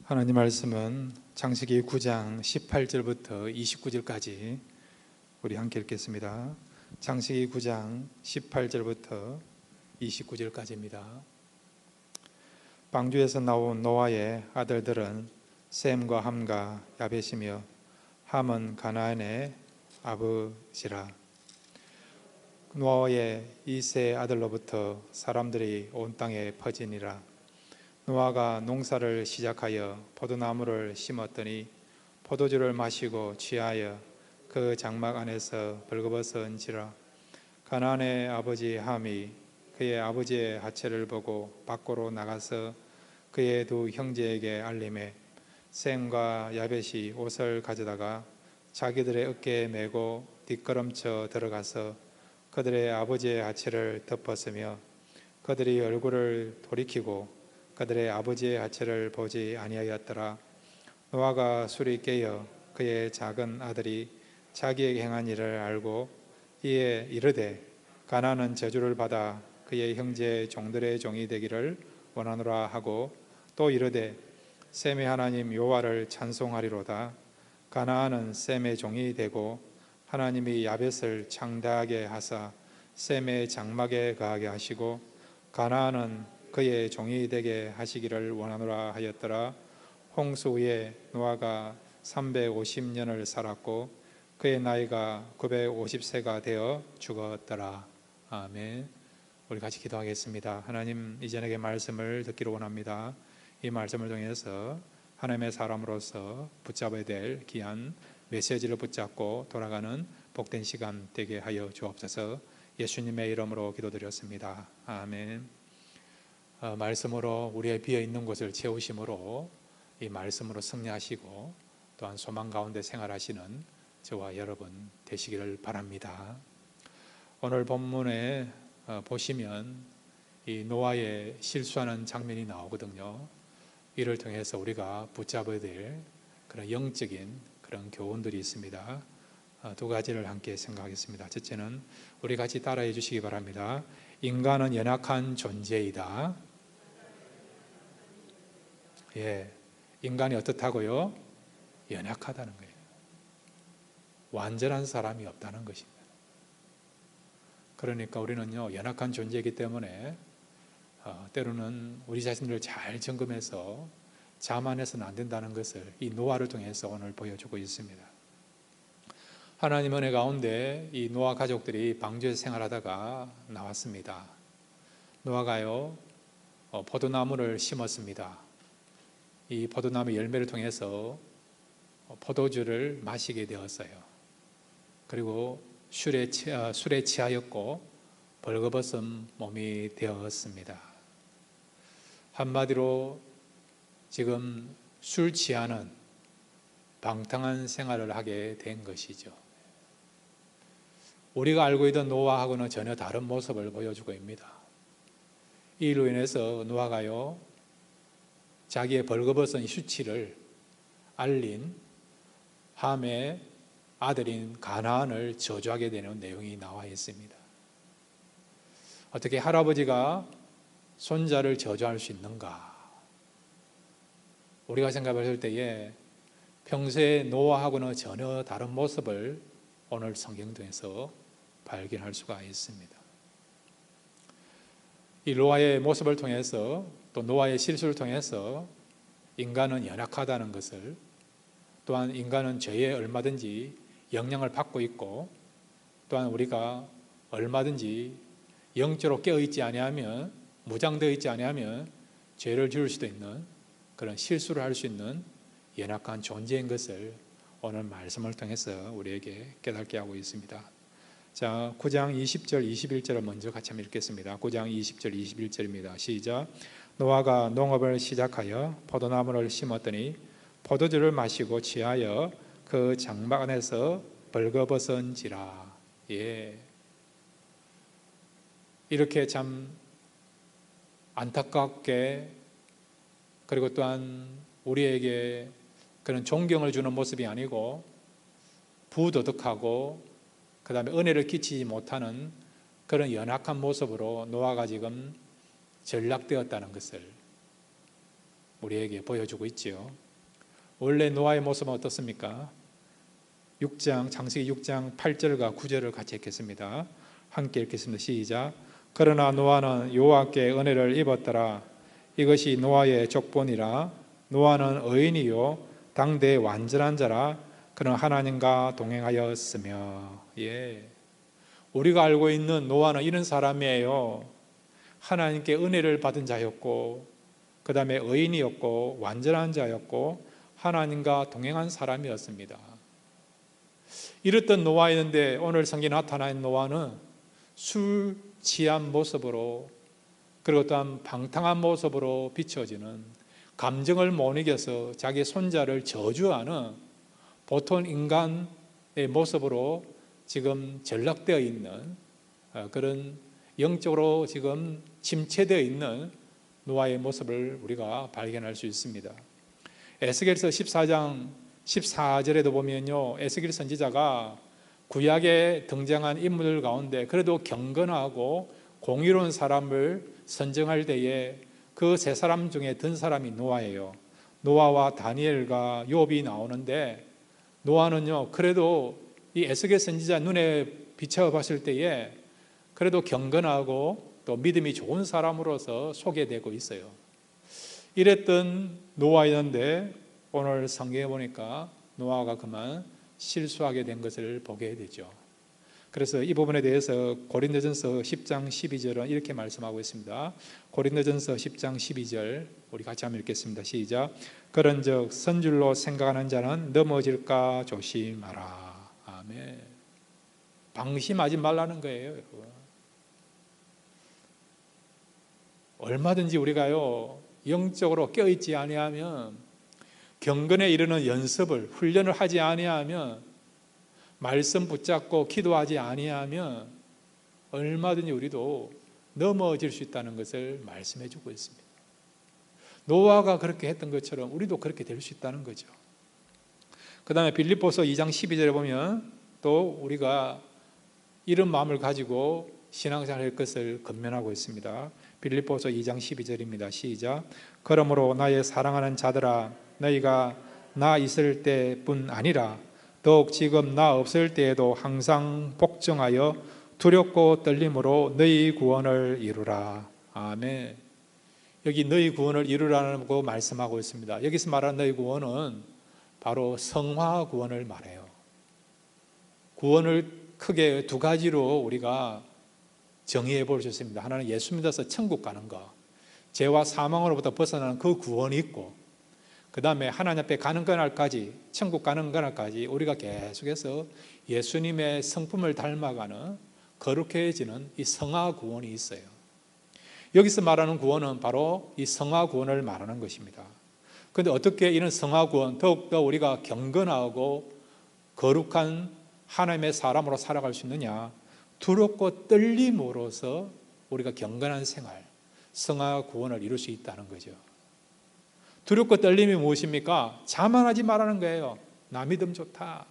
하나님 말씀은 창세기 9장 18절부터 29절까지 우리 함께 읽겠습니다. 창세기 9장 18절부터 29절까지입니다. 방주에서 나온 노아의 아들들은 셈과 함과 야벳이며 함은 가나안의 아버지라. 노아의 이 세 아들로부터 사람들이 온 땅에 퍼지니라. 노아가 농사를 시작하여 포도나무를 심었더니 포도주를 마시고 취하여 그 장막 안에서 벌거벗은지라. 가나안의 아버지 함이 그의 아버지의 하체를 보고 밖으로 나가서 그의 두 형제에게 알림해 셈과 야벳이 옷을 가져다가 자기들의 어깨에 메고 뒷걸음쳐 들어가서 그들의 아버지의 하체를 덮었으며 그들이 얼굴을 돌이키고 그들의 아버지의 하체를 보지 아니하였더라. 노아가 술이 깨어 그의 작은 아들이 자기에게 행한 일을 알고 이에 이르되 가나안은 저주를 받아 그의 형제 종들의 종이 되기를 원하노라 하고 또 이르되 셈의 하나님 여호와를 찬송하리로다. 가나안은 셈의 종이 되고 하나님이 야벳을 창대하게 하사 셈의 장막에 거하게 하시고 가나안은 그의 종이 되게 하시기를 원하노라 하였더라. 홍수 후에 노아가 350년을 살았고 그의 나이가 950세가 되어 죽었더라. 아멘. 우리 같이 기도하겠습니다. 하나님, 이전에게 말씀을 듣기를 원합니다. 이 말씀을 통해서 하나님의 사람으로서 붙잡아야 될 귀한 메시지를 붙잡고 돌아가는 복된 시간 되게 하여 주옵소서. 예수님의 이름으로 기도드렸습니다. 아멘. 말씀으로 우리의 비어있는 곳을 채우심으로 이 말씀으로 승리하시고 또한 소망 가운데 생활하시는 저와 여러분 되시기를 바랍니다. 오늘 본문에 보시면 이 노아의 실수하는 장면이 나오거든요. 이를 통해서 우리가 붙잡아야 될 그런 영적인 그런 교훈들이 있습니다. 두 가지를 함께 생각하겠습니다. 첫째는 우리 같이 따라해 주시기 바랍니다. 인간은 연약한 존재이다. 인간이 어떻다고요? 연약하다는 거예요. 완전한 사람이 없다는 것입니다. 그러니까 우리는요, 연약한 존재이기 때문에 때로는 우리 자신들을 잘 점검해서 자만해서는 안 된다는 것을 이 노아를 통해서 오늘 보여주고 있습니다. 하나님 은혜 가운데 이 노아 가족들이 방주에서 생활하다가 나왔습니다. 노아가요, 포도나무를 심었습니다. 이 포도나무 열매를 통해서 포도주를 마시게 되었어요. 그리고 술에 취하였고 벌거벗은 몸이 되었습니다. 한마디로 지금 술 취하는 방탕한 생활을 하게 된 것이죠. 우리가 알고 있던 노아하고는 전혀 다른 모습을 보여주고 있습니다. 이로 인해서 노아가요, 자기의 벌거벗은 수치를 알린 함의 아들인 가나안을 저주하게 되는 내용이 나와 있습니다. 어떻게 할아버지가 손자를 저주할 수 있는가? 우리가 생각할 때에 평소에 노아하고는 전혀 다른 모습을 오늘 성경 통해서 발견할 수가 있습니다. 이 노아의 모습을 통해서 또 노아의 실수를 통해서 인간은 연약하다는 것을, 또한 인간은 죄에 얼마든지 영향을 받고 있고, 또한 우리가 얼마든지 영적으로 깨어있지 아니하면, 무장되어 있지 아니하면 죄를 지을 수도 있는 그런 실수를 할 수 있는 연약한 존재인 것을 오늘 말씀을 통해서 우리에게 깨닫게 하고 있습니다. 자, 9장 20절 21절을 먼저 같이 한번 읽겠습니다. 9장 20절 21절입니다. 시작. 노아가 농업을 시작하여 포도나무를 심었더니 포도주를 마시고 취하여 그 장막 안에서 벌거벗은지라. 이렇게 참 안타깝게, 그리고 또한 우리에게 그런 존경을 주는 모습이 아니고 부도덕하고 그 다음에 은혜를 끼치지 못하는 그런 연약한 모습으로 노아가 지금 전락되었다는 것을 우리에게 보여주고 있지요. 원래 노아의 모습은 어떻습니까? 창세기 6장 8절과 9절을 같이 읽겠습니다. 함께 읽겠습니다. 시작. 그러나 노아는 여호와께 은혜를 입었더라. 이것이 노아의 족본이라. 노아는 의인이요 당대의 완전한 자라. 그는 하나님과 동행하였으며. 우리가 알고 있는 노아는 이런 사람이에요. 하나님께 은혜를 받은 자였고, 그 다음에 의인이었고, 완전한 자였고, 하나님과 동행한 사람이었습니다. 이랬던 노아였는데 오늘 성경에 나타난 노아는 술 취한 모습으로, 그리고 또한 방탕한 모습으로 비춰지는, 감정을 못 이겨서 자기 손자를 저주하는 보통 인간의 모습으로 지금 전락되어 있는 그런 영적으로 지금 침체되어 있는 노아의 모습을 우리가 발견할 수 있습니다. 에스겔서 14장 14절에도 보면요, 에스겔 선지자가 구약에 등장한 인물들 가운데 그래도 경건하고 공의로운 사람을 선정할 때에 그 세 사람 중에 든 사람이 노아예요. 노아와 다니엘과 욥이 나오는데, 노아는요 그래도 이 에스겔 선지자 눈에 비춰봤을 때에 그래도 경건하고 또 믿음이 좋은 사람으로서 소개되고 있어요. 이랬던 노아였는데 오늘 성경에 보니까 노아가 그만 실수하게 된 것을 보게 되죠. 그래서 이 부분에 대해서 고린도전서 10장 12절은 이렇게 말씀하고 있습니다. 고린도전서 10장 12절 우리 같이 한번 읽겠습니다. 시작. 그런즉 선줄로 생각하는 자는 넘어질까 조심하라. 아멘. 방심하지 말라는 거예요, 여러분. 얼마든지 우리가요 영적으로 깨어있지 아니하면, 경건에 이르는 연습을, 훈련을 하지 아니하면, 말씀 붙잡고 기도하지 아니하면 얼마든지 우리도 넘어질 수 있다는 것을 말씀해 주고 있습니다. 노아가 그렇게 했던 것처럼 우리도 그렇게 될 수 있다는 거죠. 그 다음에 빌립보서 2장 12절에 보면 또 우리가 이런 마음을 가지고 신앙생활 할 것을 권면하고 있습니다. 빌립보서 2장 12절입니다. 시작. 그러므로 나의 사랑하는 자들아, 너희가 나 있을 때뿐 아니라 더욱 지금 나 없을 때에도 항상 복종하여 두렵고 떨림으로 너희 구원을 이루라. 아멘. 여기 너희 구원을 이루라고 말씀하고 있습니다. 여기서 말하는 너희 구원은 바로 성화 구원을 말해요. 구원을 크게 두 가지로 우리가 정의해 볼 수 있습니다. 하나는 예수 믿어서 천국 가는 것, 죄와 사망으로부터 벗어나는 그 구원이 있고, 그 다음에 하나님 앞에 가는 그날까지, 천국 가는 그날까지 우리가 계속해서 예수님의 성품을 닮아가는 거룩해지는 이 성화 구원이 있어요. 여기서 말하는 구원은 바로 이 성화 구원을 말하는 것입니다. 그런데 어떻게 이런 성화 구원, 더욱더 우리가 경건하고 거룩한 하나님의 사람으로 살아갈 수 있느냐? 두렵고 떨림으로써 우리가 경건한 생활, 성화 구원을 이룰 수 있다는 거죠. 두렵고 떨림이 무엇입니까? 자만하지 말라는 거예요. 나 믿음 좋다.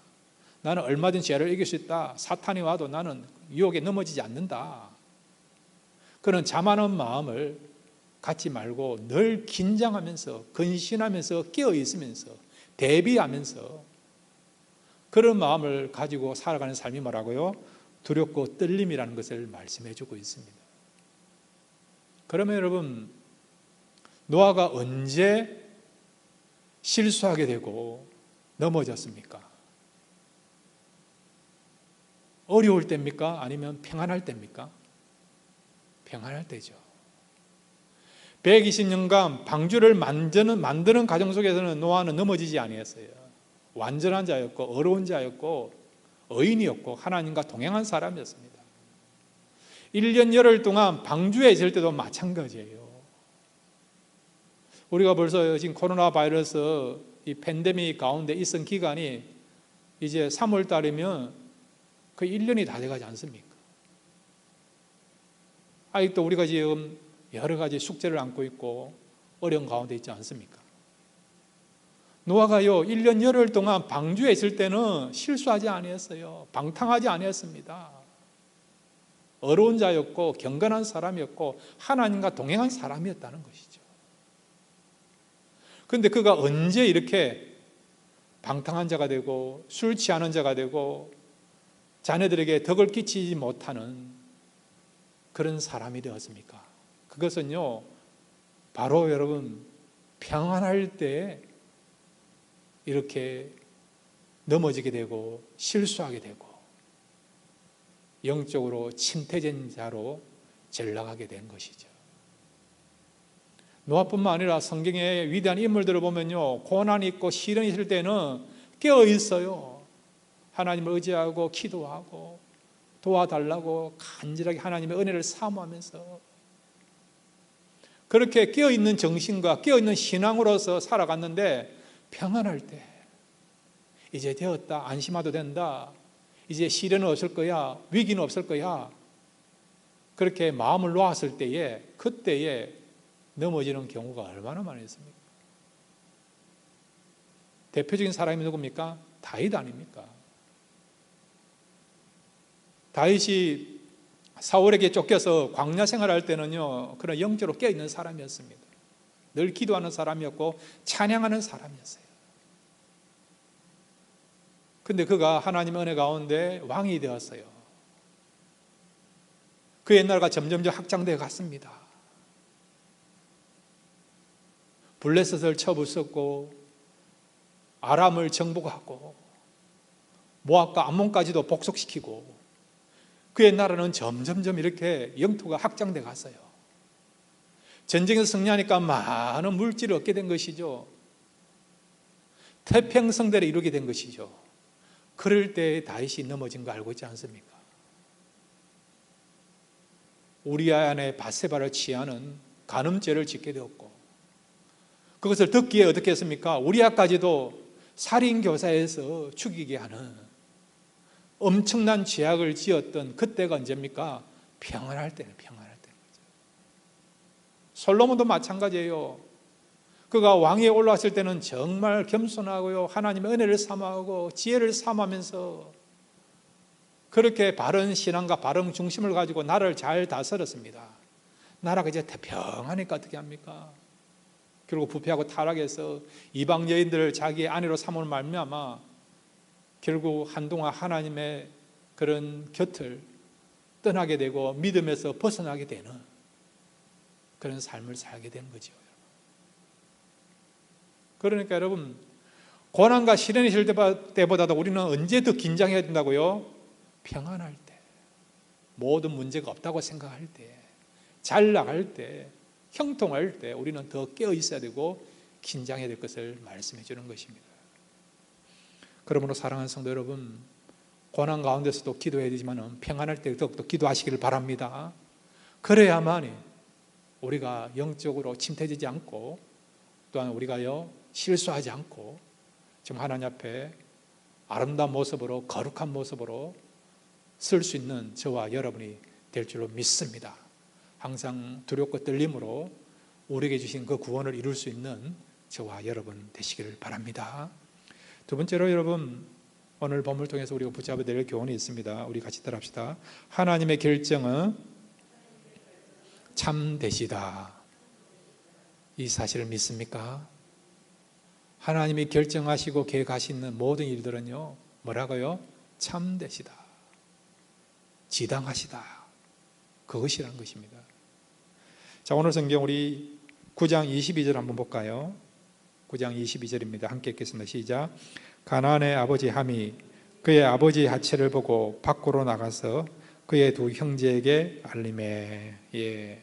나는 얼마든지 죄를 이길 수 있다. 사탄이 와도 나는 유혹에 넘어지지 않는다. 그런 자만한 마음을 갖지 말고 늘 긴장하면서, 근신하면서, 깨어있으면서, 대비하면서 그런 마음을 가지고 살아가는 삶이 뭐라고요? 두렵고 떨림이라는 것을 말씀해 주고 있습니다. 그러면 여러분, 노아가 언제 실수하게 되고 넘어졌습니까? 어려울 때입니까? 아니면 평안할 때입니까? 평안할 때죠. 120년간 방주를 만드는 과정 속에서는 노아는 넘어지지 아니했어요. 완전한 자였고 어려운 자였고 의인이었고 하나님과 동행한 사람이었습니다. 1년 열흘 동안 방주에 있을 때도 마찬가지예요. 우리가 벌써 지금 코로나 바이러스 이 팬데믹 가운데 있은 기간이 이제 3월 달이면 거의 1년이 다 돼가지 않습니까? 아직도 우리가 지금 여러 가지 숙제를 안고 있고 어려운 가운데 있지 않습니까? 노아가요 1년 열흘 동안 방주에 있을 때는 실수하지 아니했어요. 방탕하지 아니했습니다. 어려운 자였고 경건한 사람이었고 하나님과 동행한 사람이었다는 것이죠. 그런데 그가 언제 이렇게 방탕한 자가 되고 술 취하는 자가 되고 자녀들에게 덕을 끼치지 못하는 그런 사람이 되었습니까? 그것은요, 바로 여러분 평안할 때 이렇게 넘어지게 되고 실수하게 되고 영적으로 침태된 자로 전락하게 된 것이죠. 노아뿐만 아니라 성경의 위대한 인물들을 보면요, 고난이 있고 시련이 있을 때는 깨어 있어요. 하나님을 의지하고 기도하고 도와달라고 간절하게 하나님의 은혜를 사모하면서 그렇게 깨어있는 정신과 깨어있는 신앙으로서 살아갔는데, 평안할 때 이제 되었다, 안심하도 된다, 이제 시련은 없을 거야, 위기는 없을 거야, 그렇게 마음을 놓았을 때에 그때에 넘어지는 경우가 얼마나 많았습니까? 대표적인 사람이 누굽니까? 다윗 아닙니까? 다윗이 사울에게 쫓겨서 광야 생활할 때는요, 그런 영적으로 깨어있는 사람이었습니다. 늘 기도하는 사람이었고 찬양하는 사람이었어요. 근데 그가 하나님의 은혜 가운데 왕이 되었어요. 그 옛날과 점점점 확장되어 갔습니다. 블레셋을 쳐부쉈고 아람을 정복하고 모압과 암몬까지도 복속시키고 그의 나라는 점점점 이렇게 영토가 확장되어 갔어요. 전쟁에서 승리하니까 많은 물질을 얻게 된 것이죠. 태평성대를 이루게 된 것이죠. 그럴 때 다윗이 넘어진 거 알고 있지 않습니까? 우리아 안에 밧세바를 취하는 간음죄를 짓게 되었고, 그것을 듣기에 어떻게 했습니까? 우리아까지도 살인교사에서 죽이게 하는 엄청난 죄악을 지었던 그때가 언제입니까? 평안할 때는 평안할 때. 솔로몬도 마찬가지예요. 그가 왕위에 올라왔을 때는 정말 겸손하고요, 하나님의 은혜를 사모하고 지혜를 사모하면서 그렇게 바른 신앙과 바른 중심을 가지고 나라를 잘 다스렸습니다. 나라가 이제 평안하니까 어떻게 합니까? 결국 부패하고 타락해서 이방 여인들을 자기의 아내로 삼은 말미암아 결국 한동안 하나님의 그런 곁을 떠나게 되고 믿음에서 벗어나게 되는 그런 삶을 살게 된 거죠. 그러니까 여러분, 고난과 시련이 있을 때보다도 우리는 언제 더 긴장해야 된다고요? 평안할 때, 모든 문제가 없다고 생각할 때, 잘 나갈 때, 형통할 때 우리는 더 깨어 있어야 되고 긴장해야 될 것을 말씀해 주는 것입니다. 그러므로 사랑하는 성도 여러분, 고난 가운데서도 기도해야 되지만 평안할 때 더욱더 기도하시기를 바랍니다. 그래야만 우리가 영적으로 침태되지 않고 또한 우리가요 실수하지 않고 지금 하나님 앞에 아름다운 모습으로 거룩한 모습으로 쓸 수 있는 저와 여러분이 될 줄로 믿습니다. 항상 두렵고 떨림으로 우리에게 주신 그 구원을 이룰 수 있는 저와 여러분 되시기를 바랍니다. 두 번째로 여러분, 오늘 본문을 통해서 우리가 붙잡아야 될 교훈이 있습니다. 우리 같이 따라합시다. 하나님의 결정은 참되시다. 이 사실을 믿습니까? 하나님이 결정하시고 계획하시는 모든 일들은요, 뭐라고요? 참되시다, 지당하시다, 그것이라는 것입니다. 자, 오늘 성경 우리 9장 22절 한번 볼까요? 9장 22절입니다. 함께 읽겠습니다. 시작. 가나안의 아버지 함이 그의 아버지 하체를 보고 밖으로 나가서 그의 두 형제에게 알림해. 예.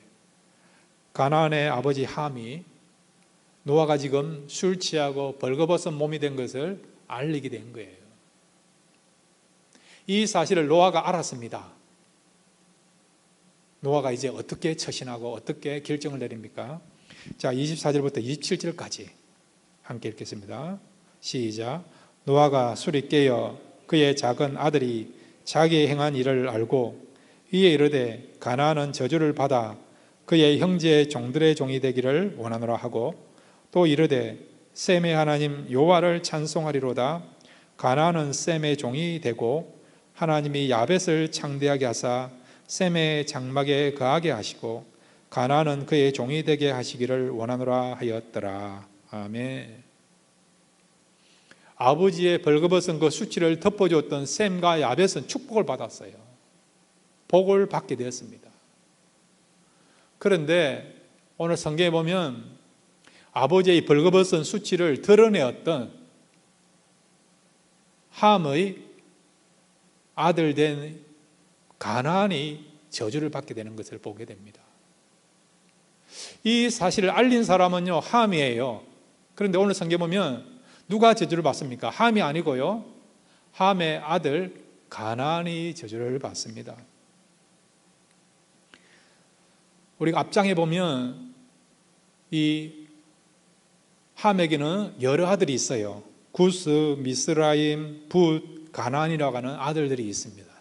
가나안의 아버지 함이 노아가 지금 술 취하고 벌거벗은 몸이 된 것을 알리게 된 거예요. 이 사실을 노아가 알았습니다. 노아가 이제 어떻게 처신하고 어떻게 결정을 내립니까? 자, 24절부터 27절까지 함께 읽겠습니다. 시작. 노아가 술이 깨어 그의 작은 아들이 자기의 행한 일을 알고 이에 이르되 가나안은 저주를 받아 그의 형제의 종들의 종이 되기를 원하노라 하고 또 이르되 셈의 하나님 여호와를 찬송하리로다. 가나안은 셈의 종이 되고 하나님이 야벳을 창대하게 하사 셈의 장막에 거하게 하시고 가나안은 그의 종이 되게 하시기를 원하노라 하였더라. 아멘. 아버지의 벌거벗은 그 수치를 덮어줬던 셈과 야벳은 축복을 받았어요. 복을 받게 되었습니다. 그런데 오늘 성경에 보면 아버지의 벌거벗은 수치를 드러내었던 함의 아들 된 가나안이 저주를 받게 되는 것을 보게 됩니다. 이 사실을 알린 사람은요, 함이에요. 그런데 오늘 성경에 보면 누가 저주를 받습니까? 함이 아니고요, 함의 아들 가나안이 저주를 받습니다. 우리가 앞장에 보면 이 함에게는 여러 아들이 있어요. 구스, 미스라임, 붓, 가나안이라고 하는 아들들이 있습니다.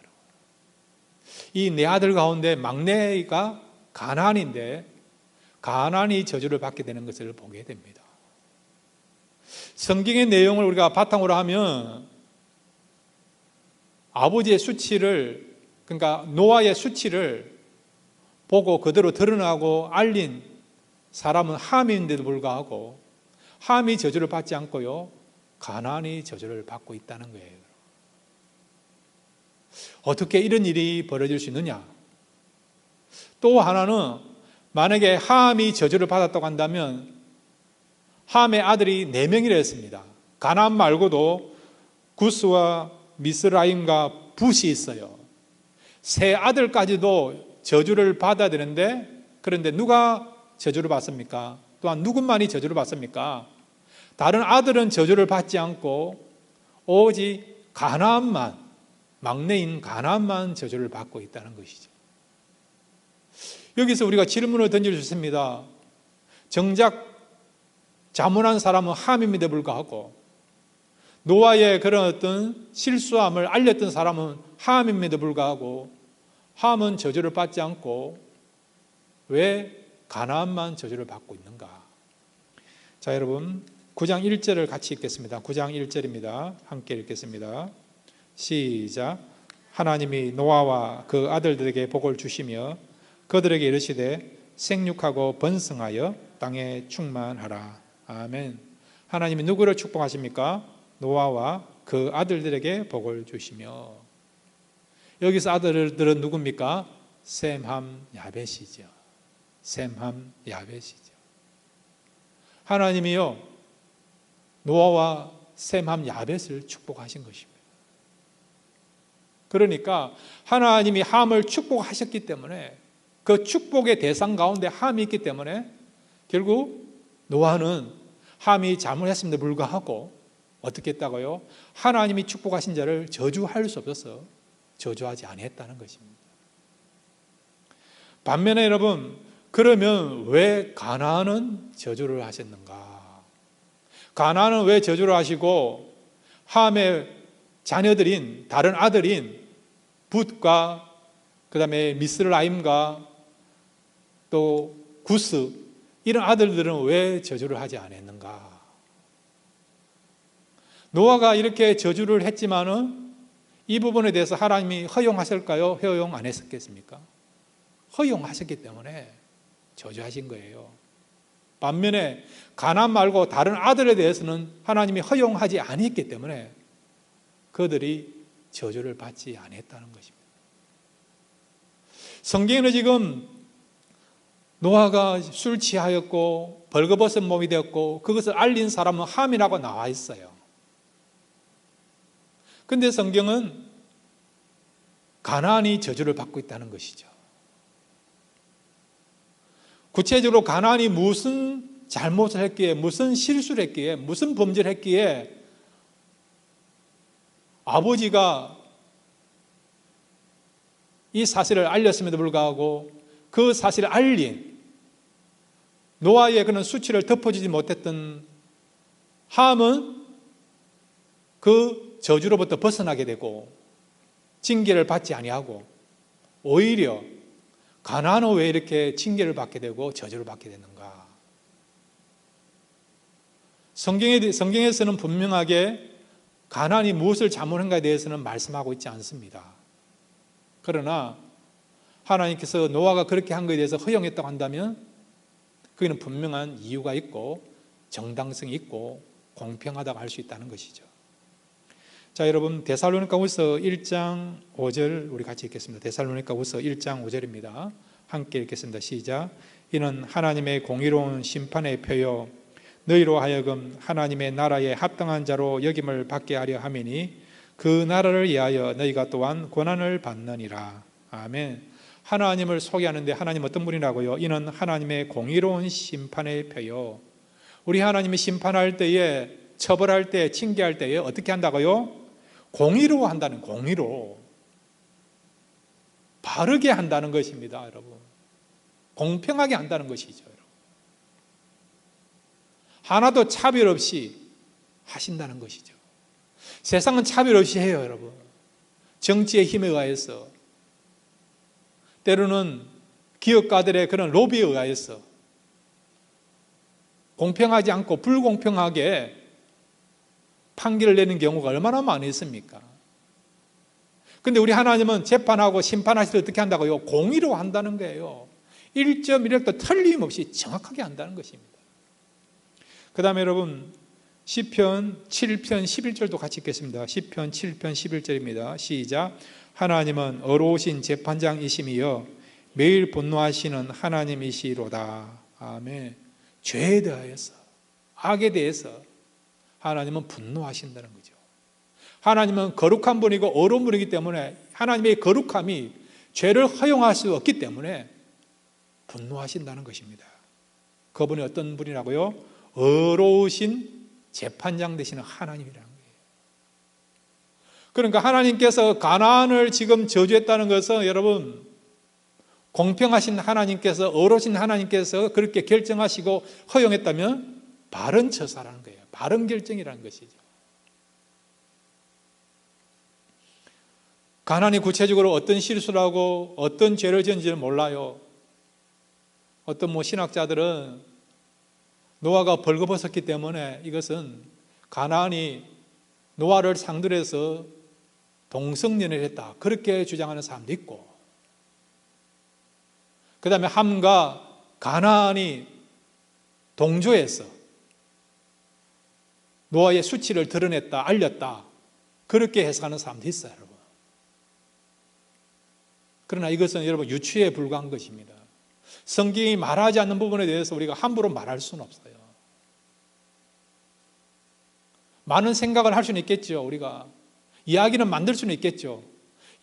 이 네 아들 가운데 막내가 가나안인데 가나안이 저주를 받게 되는 것을 보게 됩니다. 성경의 내용을 우리가 바탕으로 하면 아버지의 수치를, 그러니까 노아의 수치를 보고 그대로 드러나고 알린 사람은 함인데도 불구하고 함이 저주를 받지 않고요, 가나안이 저주를 받고 있다는 거예요. 어떻게 이런 일이 벌어질 수 있느냐? 또 하나는 만약에 함이 저주를 받았다고 한다면 함의 아들이 4명이라 했습니다. 가나안 말고도 구스와 미스라임과 붓이 있어요. 세 아들까지도 저주를 받아야 되는데, 그런데 누가 저주를 받습니까? 또한 누구만이 저주를 받습니까? 다른 아들은 저주를 받지 않고 오직 가나안만, 막내인 가나안만 저주를 받고 있다는 것이죠. 여기서 우리가 질문을 던질 수 있습니다. 정작 자문한 사람은 함임에도 불구하고 노아의 그런 어떤 실수함을 알렸던 사람은 함임에도 불구하고 함은 저주를 받지 않고 왜 가나안만 저주를 받고 있는가? 자, 여러분 9장 1절을 같이 읽겠습니다. 9장 1절입니다. 함께 읽겠습니다. 시작. 하나님이 노아와 그 아들들에게 복을 주시며 그들에게 이르시되 생육하고 번성하여 땅에 충만하라. 아멘. 하나님이 누구를 축복하십니까? 노아와 그 아들들에게 복을 주시며, 여기서 아들들은 누굽니까? 셈, 함, 야벳이죠. 셈, 함, 야벳이죠. 하나님이요, 노아와 셈, 함, 야벳을 축복하신 것입니다. 그러니까 하나님이 함을 축복하셨기 때문에 그 축복의 대상 가운데 함이 있기 때문에 결국 노아는 함이 잘못했음에도 불구하고 어떻게 했다고요? 하나님이 축복하신 자를 저주할 수 없어서 저주하지 아니했다는 것입니다. 반면에 여러분, 그러면 왜 가나안은 저주를 하셨는가? 가나안은 왜 저주를 하시고 함의 자녀들인 다른 아들인 붓과 그 다음에 미스라임과 또 구스 이런 아들들은 왜 저주를 하지 않았는가? 노아가 이렇게 저주를 했지만은 이 부분에 대해서 하나님이 허용하실까요? 허용 안 했었겠습니까? 허용하셨기 때문에 저주하신 거예요. 반면에 가나안 말고 다른 아들에 대해서는 하나님이 허용하지 않았기 때문에 그들이 저주를 받지 않았다는 것입니다. 성경에는 지금 노아가 술 취하였고 벌거벗은 몸이 되었고 그것을 알린 사람은 함이라고 나와 있어요. 그런데 성경은 가나안이 저주를 받고 있다는 것이죠. 구체적으로 가나안이 무슨 잘못을 했기에, 무슨 실수를 했기에, 무슨 범죄를 했기에 아버지가 이 사실을 알렸음에도 불구하고 그 사실을 알린 노아의 그런 수치를 덮어주지 못했던 함은 그 저주로부터 벗어나게 되고 징계를 받지 아니하고 오히려 가나안은 왜 이렇게 징계를 받게 되고 저주를 받게 되는가? 성경에서는 분명하게 가나안이 무엇을 잘못한가에 대해서는 말씀하고 있지 않습니다. 그러나 하나님께서 노아가 그렇게 한 것에 대해서 허용했다고 한다면 그에는 분명한 이유가 있고 정당성이 있고 공평하다고 할 수 있다는 것이죠. 자, 여러분 데살로니가후서 1장 5절 우리 같이 읽겠습니다. 데살로니가후서 1장 5절입니다. 함께 읽겠습니다. 시작. 이는 하나님의 공의로운 심판의 표요 너희로 하여금 하나님의 나라에 합당한 자로 여김을 받게 하려 함이니 그 나라를 위하여 너희가 또한 고난을 받느니라. 아멘. 하나님을 소개하는데 하나님 어떤 분이라고요? 이는 하나님의 공의로운 심판의 표요. 우리 하나님이 심판할 때에, 처벌할 때, 징계할 때에 어떻게 한다고요? 공의로 한다는, 공의로 바르게 한다는 것입니다. 여러분, 공평하게 한다는 것이죠. 여러분. 하나도 차별 없이 하신다는 것이죠. 세상은 차별 없이 해요. 여러분, 정치의 힘에 의해서, 때로는 기업가들의 그런 로비에 의해서 공평하지 않고 불공평하게 판결을 내는 경우가 얼마나 많이 있습니까? 그런데 우리 하나님은 재판하고 심판하실 때 어떻게 한다고요? 공의로 한다는 거예요. 1.1획도 틀림없이 정확하게 한다는 것입니다. 그 다음에 여러분 시편 7편 11절도 같이 읽겠습니다. 시편 7편 11절입니다. 시작. 하나님은 어로우신 재판장이심이여 매일 분노하시는 하나님이시로다. 아멘. 죄에 대하여서, 악에 대해서 하나님은 분노하신다는 거죠. 하나님은 거룩한 분이고 어려운 분이기 때문에 하나님의 거룩함이 죄를 허용할 수 없기 때문에 분노하신다는 것입니다. 그분이 어떤 분이라고요? 어로우신 재판장 되시는 하나님이라는 거예요. 그러니까 하나님께서 가나안을 지금 저주했다는 것은 여러분, 공평하신 하나님께서, 어로우신 하나님께서 그렇게 결정하시고 허용했다면 바른 처사라는 거예요. 바른 결정이라는 것이죠. 가나안이 구체적으로 어떤 실수를 하고 어떤 죄를 지은지는 몰라요. 어떤 신학자들은 노아가 벌거벗었기 때문에 이것은 가나안이 노아를 상대로 해서 동성연애를 했다, 그렇게 주장하는 사람도 있고, 그 다음에 함과 가나안이 동조해서 노아의 수치를 드러냈다, 알렸다, 그렇게 해석하는 사람도 있어요. 여러분. 그러나 이것은 여러분 유추에 불과한 것입니다. 성경이 말하지 않는 부분에 대해서 우리가 함부로 말할 수는 없어요. 많은 생각을 할 수는 있겠죠. 우리가 이야기는 만들 수는 있겠죠.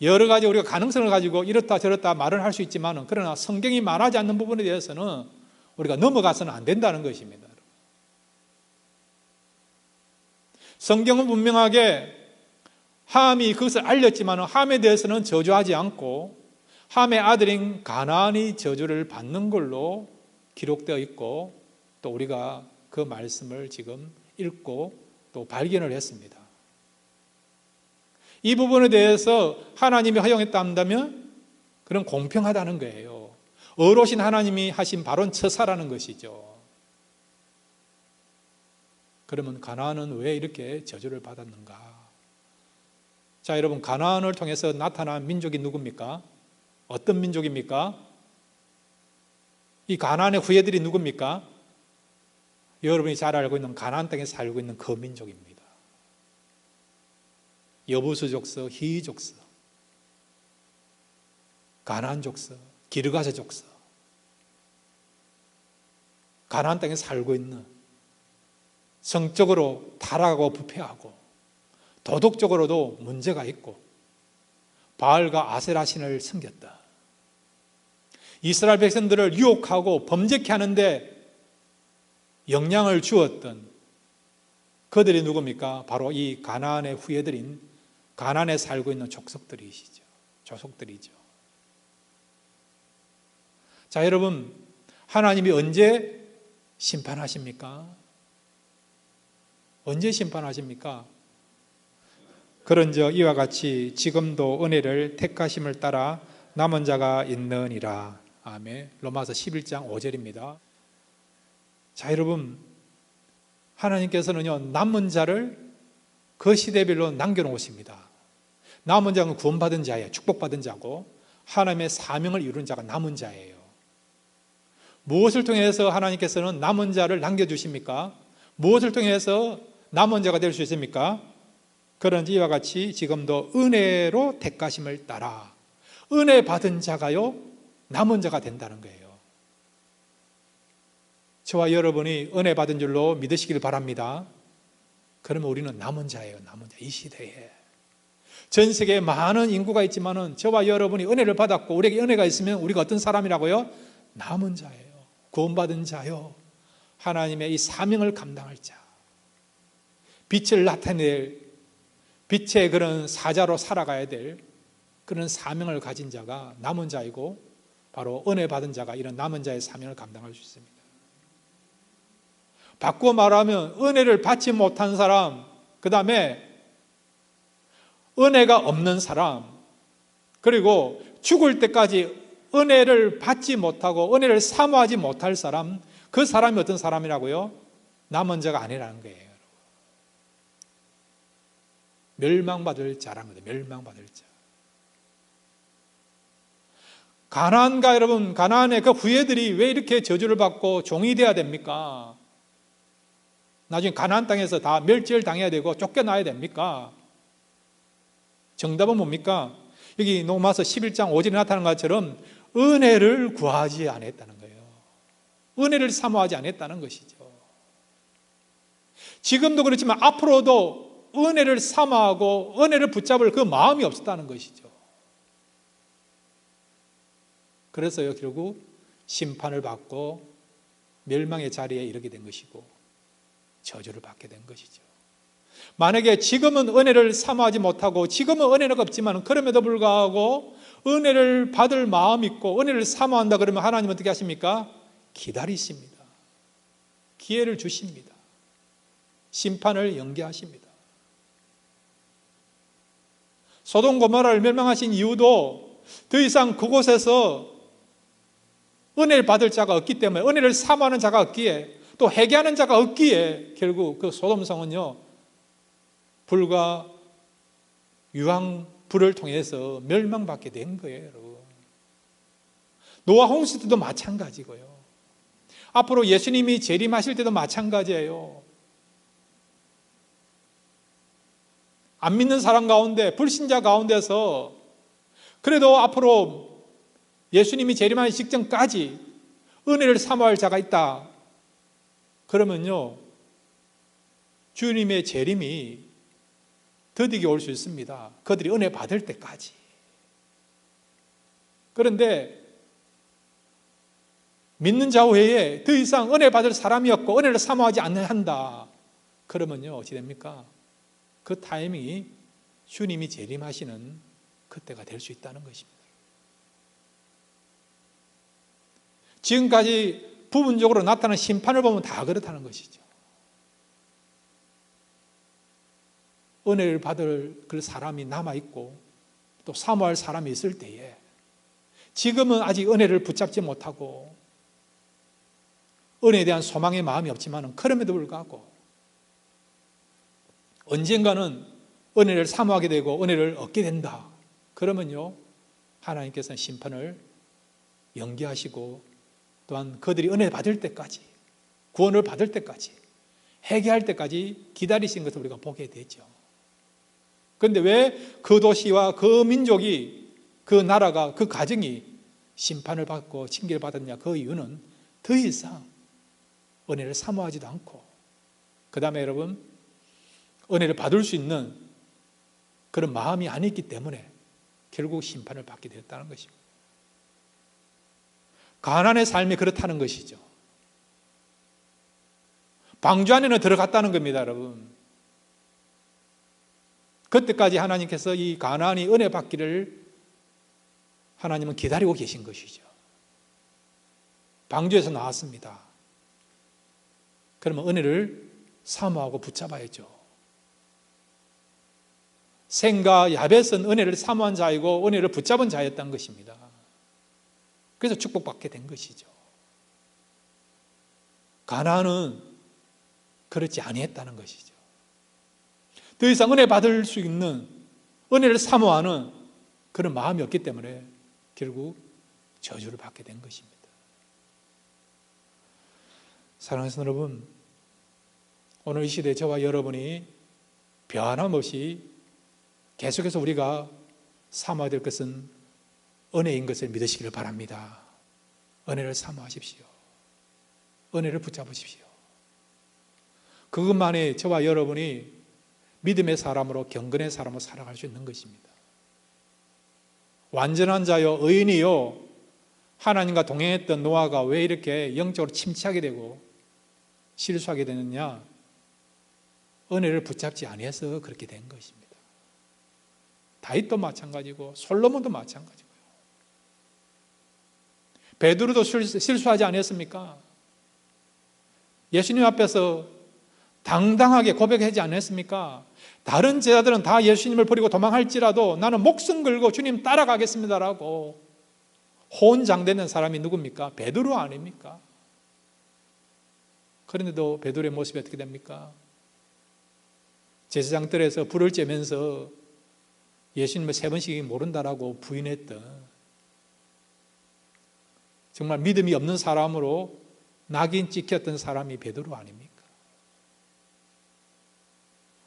여러 가지 우리가 가능성을 가지고 이렇다 저렇다 말을 할 수 있지만, 그러나 성경이 말하지 않는 부분에 대해서는 우리가 넘어가서는 안 된다는 것입니다. 성경은 분명하게 함이 그것을 알렸지만 함에 대해서는 저주하지 않고 함의 아들인 가나안이 저주를 받는 걸로 기록되어 있고, 또 우리가 그 말씀을 지금 읽고 또 발견을 했습니다. 이 부분에 대해서 하나님이 허용했다 한다면 그런 공평하다는 거예요. 어로우신 하나님이 하신 바른 처사라는 것이죠. 그러면 가나안은 왜 이렇게 저주를 받았는가? 자, 여러분, 가나안을 통해서 나타난 민족이 누굽니까? 어떤 민족입니까? 이 가나안의 후예들이 누굽니까? 여러분이 잘 알고 있는 가나안 땅에 살고 있는 그 민족입니다. 여부수 족속, 히위 족속, 가나안 족속, 기르가세 족속, 가나안 땅에 살고 있는, 성적으로 타락하고 부패하고 도덕적으로도 문제가 있고 바알과 아세라 신을 섬겼다, 이스라엘 백성들을 유혹하고 범죄케 하는데 영향을 주었던 그들이 누굽니까? 바로 이 가나안의 후예들인 가나안에 살고 있는 족속들이시죠. 조속들이죠. 자, 여러분, 하나님이 언제 심판하십니까? 언제 심판하십니까? 그런즉 이와 같이 지금도 은혜를 택하심을 따라 남은 자가 있느니라. 아멘. 로마서 11장 5절입니다. 자, 여러분, 하나님께서는요, 남은 자를 그 시대별로 남겨놓으십니다. 남은 자는 구원받은 자예요. 축복받은 자고, 하나님의 사명을 이루는 자가 남은 자예요. 무엇을 통해서 하나님께서는 남은 자를 남겨주십니까? 무엇을 통해서 남은 자가 될 수 있습니까? 그런지 이와 같이 지금도 은혜로 택하심을 따라 은혜 받은 자가요 남은 자가 된다는 거예요. 저와 여러분이 은혜 받은 줄로 믿으시길 바랍니다. 그러면 우리는 남은 자예요. 남은 자. 이 시대에 전 세계에 많은 인구가 있지만은 저와 여러분이 은혜를 받았고 우리에게 은혜가 있으면 우리가 어떤 사람이라고요? 남은 자예요. 구원받은 자요. 하나님의 이 사명을 감당할 자, 빛을 나타낼 빛의 그런 사자로 살아가야 될 그런 사명을 가진 자가 남은 자이고, 바로 은혜 받은 자가 이런 남은 자의 사명을 감당할 수 있습니다. 바꾸어 말하면 은혜를 받지 못한 사람, 그 다음에 은혜가 없는 사람, 그리고 죽을 때까지 은혜를 받지 못하고 은혜를 사모하지 못할 사람, 그 사람이 어떤 사람이라고요? 남은 자가 아니라는 거예요. 멸망받을 자라는 거예요. 멸망받을 자. 가나안과 여러분, 가나안의 그 후예들이 왜 이렇게 저주를 받고 종이 되어야 됩니까? 나중에 가나안 땅에서 다 멸절 당해야 되고 쫓겨나야 됩니까? 정답은 뭡니까? 여기 로마서 11장 5절에 나타난 것처럼 은혜를 구하지 않았다는 거예요. 은혜를 사모하지 않았다는 것이죠. 지금도 그렇지만 앞으로도 은혜를 사모하고 은혜를 붙잡을 그 마음이 없었다는 것이죠. 그래서요, 결국 심판을 받고 멸망의 자리에 이르게 된 것이고 저주를 받게 된 것이죠. 만약에 지금은 은혜를 사모하지 못하고 지금은 은혜가 없지만 그럼에도 불구하고 은혜를 받을 마음이 있고 은혜를 사모한다 그러면 하나님은 어떻게 하십니까? 기다리십니다. 기회를 주십니다. 심판을 연기하십니다. 소돔 고모라를 멸망하신 이유도 더 이상 그곳에서 은혜를 받을 자가 없기 때문에, 은혜를 사모하는 자가 없기에, 또 회개하는 자가 없기에 결국 그 소돔성은요 불과 유황 불을 통해서 멸망받게 된 거예요. 여러분. 노아 홍수 때도 마찬가지고요. 앞으로 예수님이 재림하실 때도 마찬가지예요. 안 믿는 사람 가운데, 불신자 가운데서 그래도 앞으로 예수님이 재림하기 직전까지 은혜를 사모할 자가 있다. 그러면요, 주님의 재림이 더디게 올 수 있습니다. 그들이 은혜 받을 때까지. 그런데 믿는 자 외에 더 이상 은혜 받을 사람이 없고 은혜를 사모하지 않는 한다. 그러면요, 어찌 됩니까? 그 타이밍이 주님이 재림하시는 그때가 될 수 있다는 것입니다. 지금까지 부분적으로 나타난 심판을 보면 다 그렇다는 것이죠. 은혜를 받을 그 사람이 남아있고 또 사모할 사람이 있을 때에 지금은 아직 은혜를 붙잡지 못하고 은혜에 대한 소망의 마음이 없지만 그럼에도 불구하고 언젠가는 은혜를 사모하게 되고 은혜를 얻게 된다. 그러면요, 하나님께서는 심판을 연기하시고 또한 그들이 은혜 받을 때까지, 구원을 받을 때까지, 회개할 때까지 기다리신 것을 우리가 보게 되죠. 그런데 왜 그 도시와 그 민족이, 그 나라가, 그 가정이 심판을 받고 징계를 받았냐? 그 이유는 더 이상 은혜를 사모하지도 않고, 그 다음에 여러분, 은혜를 받을 수 있는 그런 마음이 안 있기 때문에 결국 심판을 받게 되었다는 것입니다. 가나안의 삶이 그렇다는 것이죠. 방주 안에는 들어갔다는 겁니다, 여러분. 그때까지 하나님께서 이 가나안이 은혜 받기를 하나님은 기다리고 계신 것이죠. 방주에서 나왔습니다. 그러면 은혜를 사모하고 붙잡아야죠. 셈과 야벳은 은혜를 사모한 자이고 은혜를 붙잡은 자였던 것입니다. 그래서 축복받게 된 것이죠. 가나안은 그렇지 아니했다는 것이죠. 더 이상 은혜 받을 수 있는, 은혜를 사모하는 그런 마음이 없기 때문에 결국 저주를 받게 된 것입니다. 사랑하는 여러분, 오늘 이 시대에 저와 여러분이 변함없이 계속해서 우리가 삼아야 될 것은 은혜인 것을 믿으시기를 바랍니다. 은혜를 사모하십시오. 은혜를 붙잡으십시오. 그것만이 저와 여러분이 믿음의 사람으로, 경건의 사람으로 살아갈 수 있는 것입니다. 완전한 자요 의인이요, 하나님과 동행했던 노아가 왜 이렇게 영적으로 침체하게 되고 실수하게 되느냐? 은혜를 붙잡지 아니해서 그렇게 된 것입니다. 다윗도 마찬가지고 솔로몬도 마찬가지고요. 베드로도 실수하지 않았습니까? 예수님 앞에서 당당하게 고백하지 않았습니까? 다른 제자들은 다 예수님을 버리고 도망할지라도 나는 목숨 걸고 주님 따라가겠습니다라고 호언장대는 사람이 누굽니까? 베드로 아닙니까? 그런데도 베드로의 모습이 어떻게 됩니까? 제사장들에서 불을 쬐면서 예수님을 3번씩 모른다라고 부인했던, 정말 믿음이 없는 사람으로 낙인 찍혔던 사람이 베드로 아닙니까?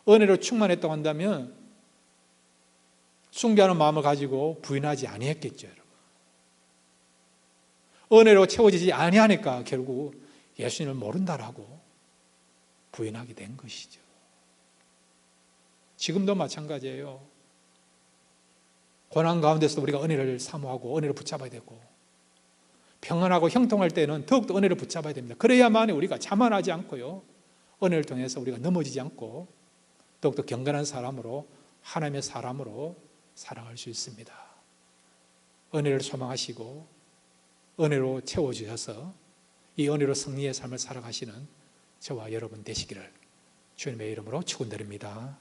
은혜로 충만했다고 한다면 숭배하는 마음을 가지고 부인하지 아니했겠죠, 여러분. 은혜로 채워지지 아니하니까 결국 예수님을 모른다라고 부인하게 된 것이죠. 지금도 마찬가지예요. 고난 가운데서도 우리가 은혜를 사모하고 은혜를 붙잡아야 되고, 평안하고 형통할 때는 더욱더 은혜를 붙잡아야 됩니다. 그래야만 우리가 자만하지 않고요, 은혜를 통해서 우리가 넘어지지 않고 더욱더 경건한 사람으로, 하나님의 사람으로 살아갈 수 있습니다. 은혜를 소망하시고 은혜로 채워주셔서 이 은혜로 승리의 삶을 살아가시는 저와 여러분 되시기를 주님의 이름으로 축원드립니다.